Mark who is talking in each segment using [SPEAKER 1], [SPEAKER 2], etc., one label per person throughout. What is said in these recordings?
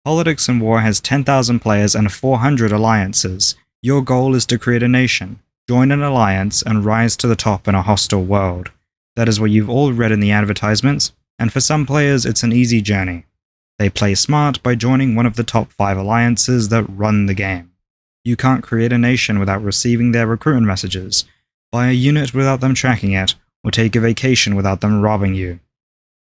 [SPEAKER 1] Politics and War has 10,000 players and 400 alliances. Your goal is to create a nation, join an alliance, and rise to the top in a hostile world. That is what you've all read in the advertisements, and for some players it's an easy journey. They play smart by joining one of the top 5 alliances that run the game. You can't create a nation without receiving their recruitment messages, buy a unit without them tracking it, or take a vacation without them robbing you.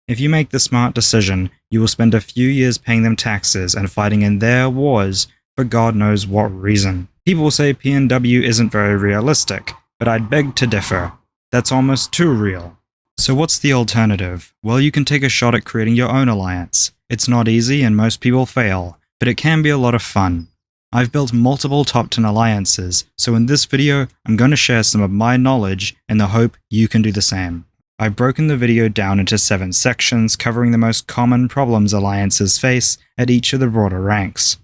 [SPEAKER 1] If you make the smart decision, you will spend a few years paying them taxes and fighting in their wars for God knows what reason. People say PNW isn't very realistic, but I'd beg to differ. That's almost too real. So what's the alternative? Well, you can take a shot at creating your own alliance. It's not easy and most people fail, but it can be a lot of fun. I've built multiple top 10 alliances, so in this video, I'm going to share some of my knowledge in the hope you can do the same. I've broken the video down into 7 sections covering the most common problems alliances face at each of the broader ranks.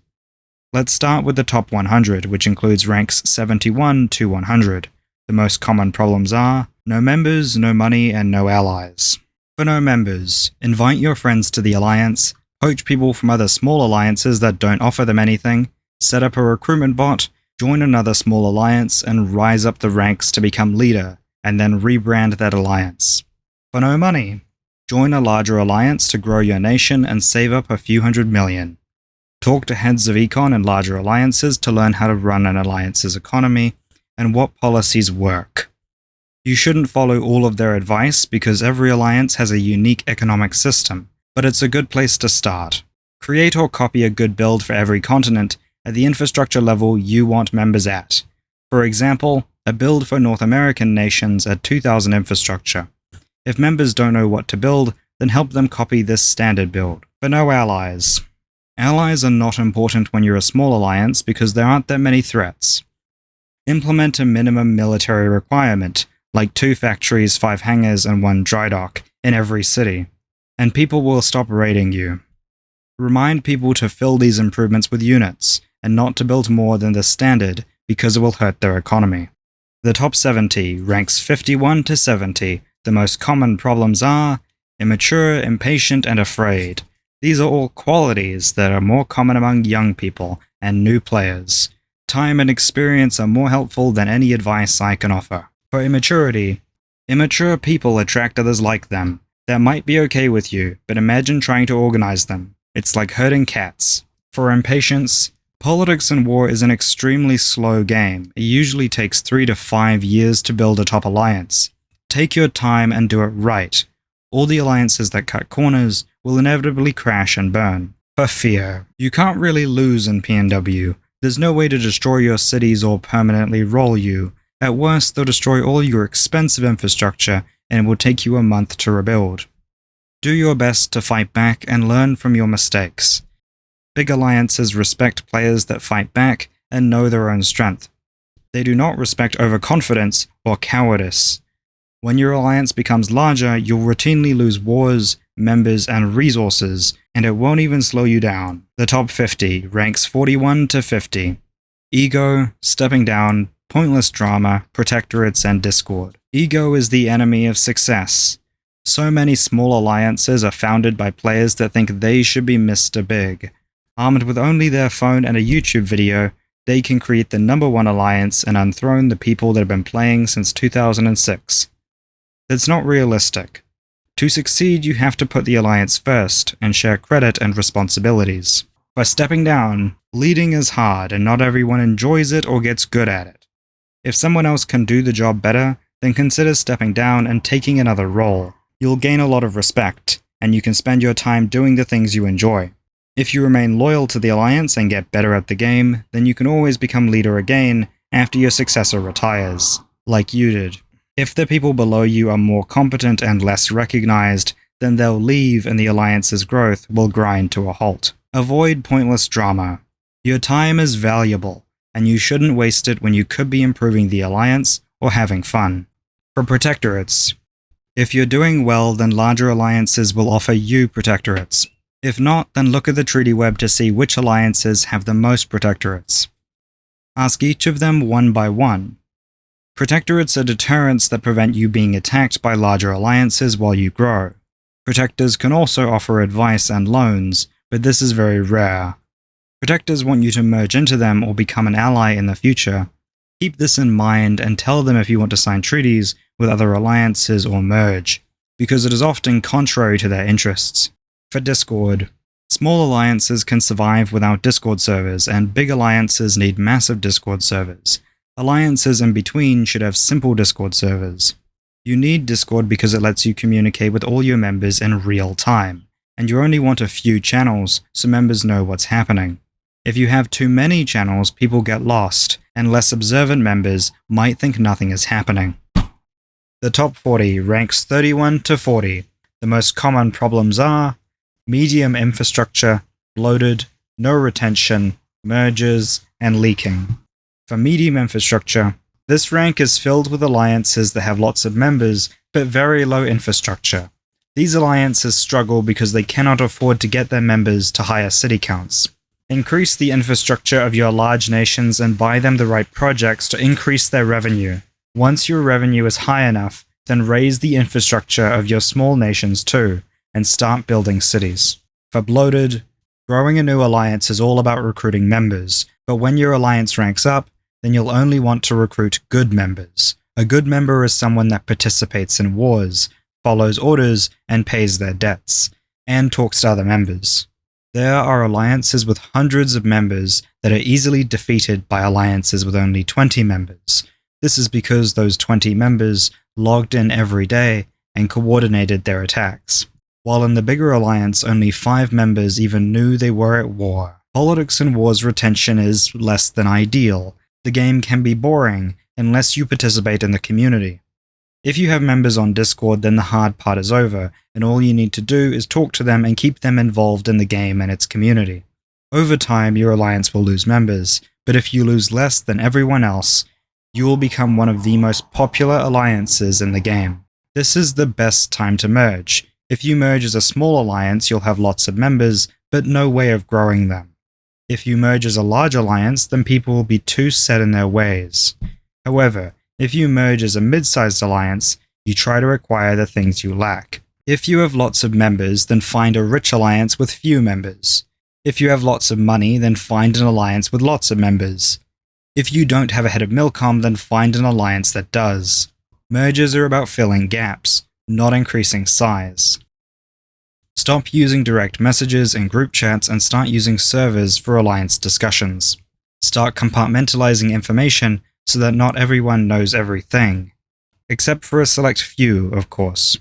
[SPEAKER 1] Let's start with the top 100, which includes ranks 71 to 100. The most common problems are no members, no money, and no allies. For no members, invite your friends to the alliance, poach people from other small alliances that don't offer them anything, set up a recruitment bot, join another small alliance, and rise up the ranks to become leader, and then rebrand that alliance. For no money, join a larger alliance to grow your nation and save up a few $100 million. Talk to heads of econ in larger alliances to learn how to run an alliance's economy and what policies work. You shouldn't follow all of their advice because every alliance has a unique economic system, but it's a good place to start. Create or copy a good build for every continent at the infrastructure level you want members at. For example, a build for North American nations at 2000 infrastructure. If members don't know what to build, then help them copy this standard build. For no allies. Allies are not important when you're a small alliance because there aren't that many threats. Implement a minimum military requirement, like 2 factories, 5 hangars, and 1 dry dock in every city, and people will stop raiding you. Remind people to fill these improvements with units, and not to build more than the standard because it will hurt their economy. The top 70, ranks 51 to 70, the most common problems are immature, impatient, and afraid. These are all qualities that are more common among young people and new players. Time and experience are more helpful than any advice I can offer. For immaturity, immature people attract others like them. That might be okay with you, but imagine trying to organize them. It's like herding cats. For impatience, Politics and War is an extremely slow game. It usually takes 3 to 5 years to build a top alliance. Take your time and do it right. All the alliances that cut corners will inevitably crash and burn. For fear, you can't really lose in PNW. There's no way to destroy your cities or permanently roll you. At worst, they'll destroy all your expensive infrastructure and it will take you a month to rebuild. Do your best to fight back and learn from your mistakes. Big alliances respect players that fight back and know their own strength. They do not respect overconfidence or cowardice. When your alliance becomes larger, you'll routinely lose wars, members, and resources, and it won't even slow you down. The top 50, ranks 41 to 50. Ego, stepping down, pointless drama, protectorates, and discord. Ego is the enemy of success. So many small alliances are founded by players that think they should be Mr. Big. Armed with only their phone and a YouTube video, they can create the #1 alliance and unthrone the people that have been playing since 2006. That's not realistic. To succeed, you have to put the alliance first and share credit and responsibilities. By stepping down, leading is hard and not everyone enjoys it or gets good at it. If someone else can do the job better, then consider stepping down and taking another role. You'll gain a lot of respect, and you can spend your time doing the things you enjoy. If you remain loyal to the alliance and get better at the game, then you can always become leader again after your successor retires, like you did. If the people below you are more competent and less recognized, then they'll leave and the alliance's growth will grind to a halt. Avoid pointless drama. Your time is valuable, and you shouldn't waste it when you could be improving the alliance or having fun. For protectorates, if you're doing well, then larger alliances will offer you protectorates. If not, then look at the treaty web to see which alliances have the most protectorates. Ask each of them one by one. Protectorates are deterrents that prevent you being attacked by larger alliances while you grow. Protectors can also offer advice and loans, but this is very rare. Protectors want you to merge into them or become an ally in the future. Keep this in mind and tell them if you want to sign treaties with other alliances or merge, because it is often contrary to their interests. For Discord, small alliances can survive without Discord servers, and big alliances need massive Discord servers. Alliances in between should have simple Discord servers. You need Discord because it lets you communicate with all your members in real time, and you only want a few channels so members know what's happening. If you have too many channels, people get lost, and less observant members might think nothing is happening. The top 40 ranks 31 to 40. The most common problems are medium infrastructure, bloated, no retention, mergers, and leaking. For medium infrastructure, this rank is filled with alliances that have lots of members but very low infrastructure. These alliances struggle because they cannot afford to get their members to higher city counts. Increase the infrastructure of your large nations and buy them the right projects to increase their revenue. Once your revenue is high enough, then raise the infrastructure of your small nations too, and start building cities. For bloated, growing a new alliance is all about recruiting members, but when your alliance ranks up, then you'll only want to recruit good members. A good member is someone that participates in wars, follows orders, and pays their debts, and talks to other members. There are alliances with hundreds of members that are easily defeated by alliances with only 20 members. This is because those 20 members logged in every day and coordinated their attacks. While in the bigger alliance, only 5 members even knew they were at war. Politics and wars retention is less than ideal. The game can be boring unless you participate in the community. If you have members on Discord, then the hard part is over, and all you need to do is talk to them and keep them involved in the game and its community. Over time, your alliance will lose members, but if you lose less than everyone else, you will become one of the most popular alliances in the game. This is the best time to merge. If you merge as a small alliance, you'll have lots of members, but no way of growing them. If you merge as a large alliance, then people will be too set in their ways. However, if you merge as a mid-sized alliance, you try to acquire the things you lack. If you have lots of members, then find a rich alliance with few members. If you have lots of money, then find an alliance with lots of members. If you don't have a head of Milcom, then find an alliance that does. Mergers are about filling gaps, not increasing size. Stop using direct messages and group chats and start using servers for alliance discussions. Start compartmentalizing information so that not everyone knows everything. Except for a select few, of course.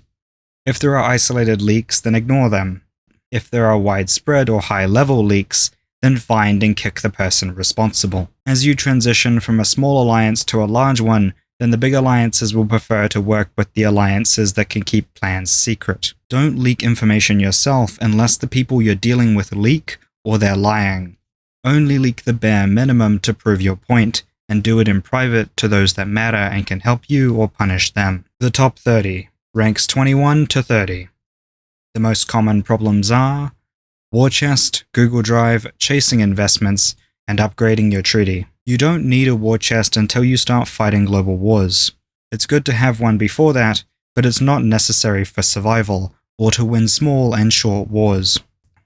[SPEAKER 1] If there are isolated leaks, then ignore them. If there are widespread or high-level leaks, then find and kick the person responsible. As you transition from a small alliance to a large one, then the big alliances will prefer to work with the alliances that can keep plans secret. Don't leak information yourself unless the people you're dealing with leak or they're lying. Only leak the bare minimum to prove your point, and do it in private to those that matter and can help you or punish them. The top 30 ranks 21 to 30. The most common problems are War Chest, Google Drive, chasing investments, and upgrading your treaty. You don't need a war chest until you start fighting global wars. It's good to have one before that, but it's not necessary for survival or to win small and short wars.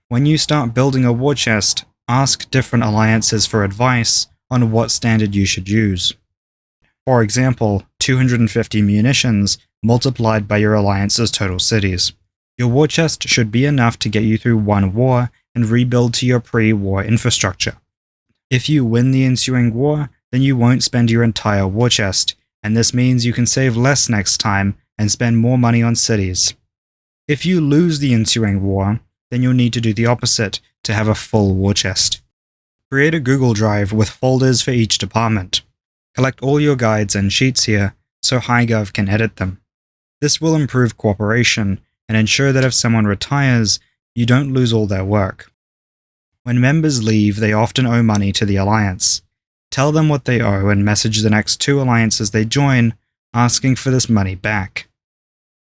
[SPEAKER 1] When you start building a war chest, ask different alliances for advice on what standard you should use. For example, 250 munitions multiplied by your alliance's total cities. Your war chest should be enough to get you through one war and rebuild to your pre-war infrastructure. If you win the ensuing war, then you won't spend your entire war chest, and this means you can save less next time and spend more money on cities. If you lose the ensuing war, then you'll need to do the opposite to have a full war chest. Create a Google Drive with folders for each department. Collect all your guides and sheets here so HighGov can edit them. This will improve cooperation and ensure that if someone retires, you don't lose all their work. When members leave, they often owe money to the alliance. Tell them what they owe and message the next 2 alliances they join asking for this money back.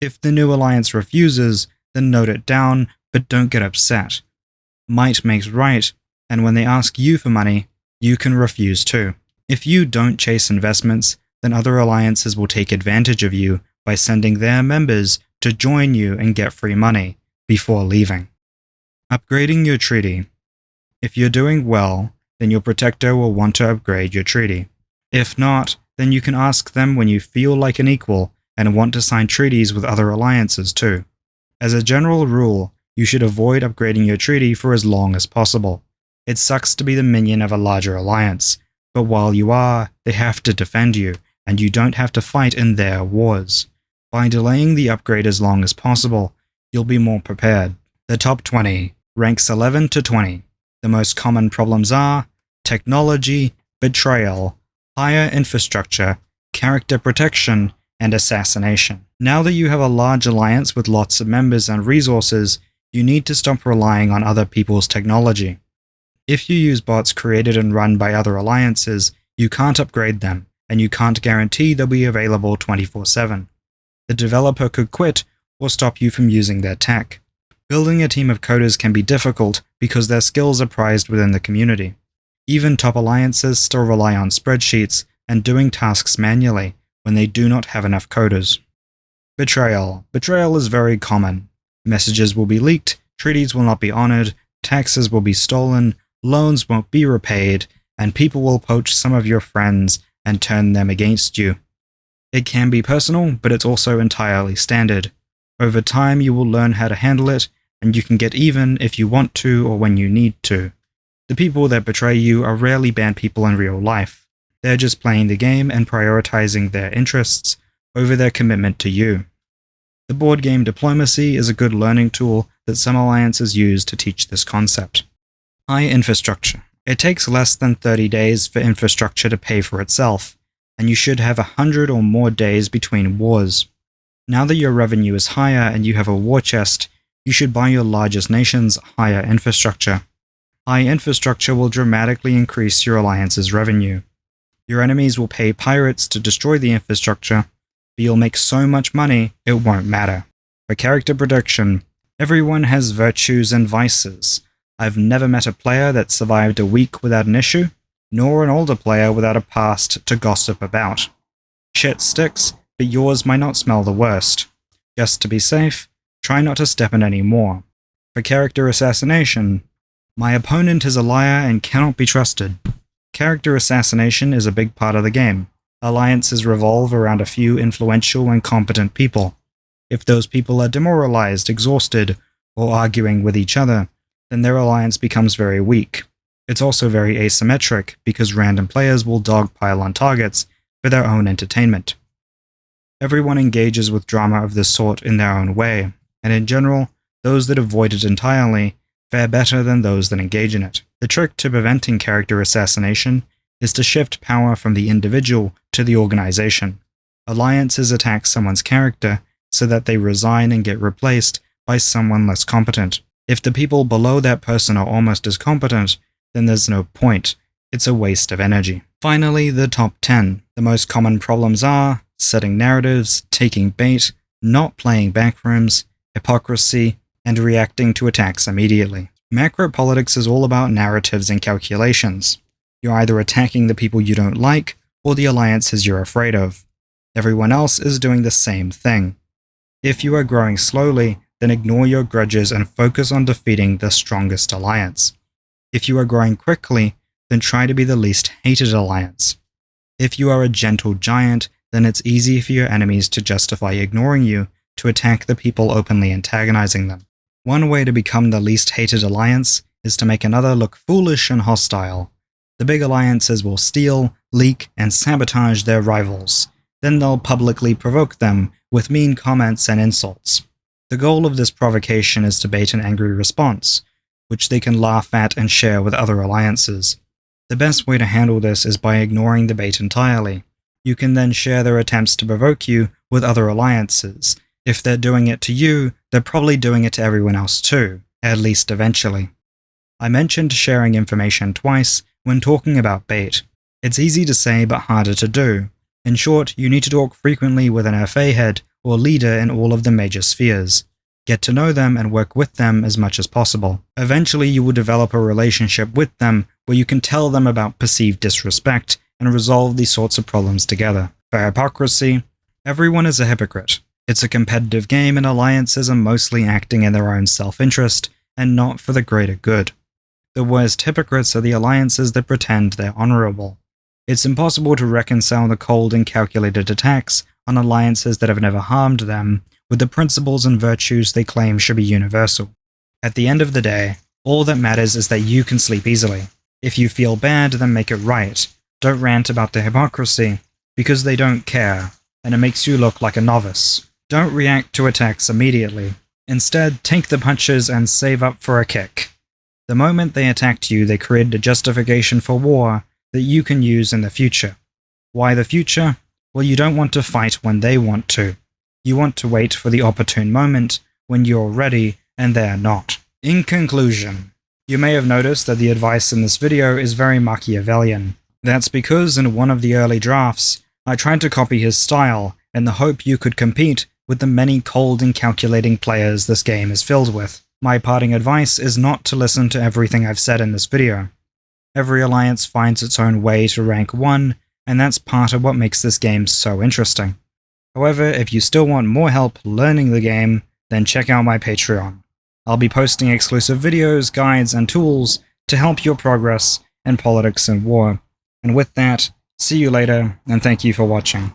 [SPEAKER 1] If the new alliance refuses, then note it down, but don't get upset. Might makes right, and when they ask you for money, you can refuse too. If you don't chase investments, then other alliances will take advantage of you by sending their members to join you and get free money before leaving. Upgrading your treaty. If you're doing well, then your protector will want to upgrade your treaty. If not, then you can ask them when you feel like an equal and want to sign treaties with other alliances too. As a general rule, you should avoid upgrading your treaty for as long as possible. It sucks to be the minion of a larger alliance, but while you are, they have to defend you, and you don't have to fight in their wars. By delaying the upgrade as long as possible, you'll be more prepared. The top 20, ranks 11 to 20. The most common problems are technology, betrayal, higher infrastructure, character protection, and assassination. Now that you have a large alliance with lots of members and resources, you need to stop relying on other people's technology. If you use bots created and run by other alliances, you can't upgrade them, and you can't guarantee they'll be available 24/7. The developer could quit or stop you from using their tech. Building a team of coders can be difficult because their skills are prized within the community. Even top alliances still rely on spreadsheets and doing tasks manually when they do not have enough coders. Betrayal. Betrayal is very common. Messages will be leaked, treaties will not be honored, taxes will be stolen, loans won't be repaid, and people will poach some of your friends and turn them against you. It can be personal, but it's also entirely standard. Over time, you will learn how to handle it, and you can get even if you want to or when you need to. The people that betray you are rarely bad people in real life. They're just playing the game and prioritizing their interests over their commitment to you. The board game Diplomacy is a good learning tool that some alliances use to teach this concept. High infrastructure. It takes less than 30 days for infrastructure to pay for itself, and you should have 100 or more days between wars. Now that your revenue is higher and you have a war chest, you should buy your largest nations higher infrastructure. High infrastructure will dramatically increase your alliance's revenue. Your enemies will pay pirates to destroy the infrastructure, but you'll make so much money it won't matter. For character protection, everyone has virtues and vices. I've never met a player that survived a week without an issue, nor an older player without a past to gossip about. Shit sticks, but yours might not smell the worst. Just to be safe, try not to step in any more. For character assassination, my opponent is a liar and cannot be trusted. Character assassination is a big part of the game. Alliances revolve around a few influential and competent people. If those people are demoralized, exhausted, or arguing with each other, then their alliance becomes very weak. It's also very asymmetric because random players will dogpile on targets for their own entertainment. Everyone engages with drama of this sort in their own way, and in general, those that avoid it entirely fare better than those that engage in it. The trick to preventing character assassination is to shift power from the individual to the organization. Alliances attack someone's character so that they resign and get replaced by someone less competent. If the people below that person are almost as competent, then there's no point. It's a waste of energy. Finally, the top 10. The most common problems are setting narratives, taking bait, not playing backrooms, hypocrisy, and reacting to attacks immediately. Macropolitics is all about narratives and calculations. You're either attacking the people you don't like, or the alliances you're afraid of. Everyone else is doing the same thing. If you are growing slowly, then ignore your grudges and focus on defeating the strongest alliance. If you are growing quickly, then try to be the least hated alliance. If you are a gentle giant, then it's easy for your enemies to justify ignoring you to attack the people openly antagonizing them. One way to become the least hated alliance is to make another look foolish and hostile. The big alliances will steal, leak, and sabotage their rivals. Then they'll publicly provoke them with mean comments and insults. The goal of this provocation is to bait an angry response, which they can laugh at and share with other alliances. The best way to handle this is by ignoring the bait entirely. You can then share their attempts to provoke you with other alliances. If they're doing it to you, they're probably doing it to everyone else too, at least eventually. I mentioned sharing information twice when talking about bait. It's easy to say but harder to do. In short, you need to talk frequently with an FA head or leader in all of the major spheres. Get to know them and work with them as much as possible. Eventually, you will develop a relationship with them where you can tell them about perceived disrespect and resolve these sorts of problems together. For hypocrisy, everyone is a hypocrite. It's a competitive game and alliances are mostly acting in their own self-interest and not for the greater good. The worst hypocrites are the alliances that pretend they're honorable. It's impossible to reconcile the cold and calculated attacks on alliances that have never harmed them with the principles and virtues they claim should be universal. At the end of the day, all that matters is that you can sleep easily. If you feel bad, then make it right. Don't rant about the hypocrisy, because they don't care, and it makes you look like a novice. Don't react to attacks immediately. Instead, take the punches and save up for a kick. The moment they attacked you, they created a justification for war that you can use in the future. Why the future? Well, you don't want to fight when they want to. You want to wait for the opportune moment when you're ready and they're not. In conclusion, you may have noticed that the advice in this video is very Machiavellian. That's because in one of the early drafts, I tried to copy his style in the hope you could compete with the many cold and calculating players this game is filled with. My parting advice is not to listen to everything I've said in this video. Every alliance finds its own way to rank 1, and that's part of what makes this game so interesting. However, if you still want more help learning the game, then check out my Patreon. I'll be posting exclusive videos, guides, and tools to help your progress in politics and war. And with that, see you later, and thank you for watching.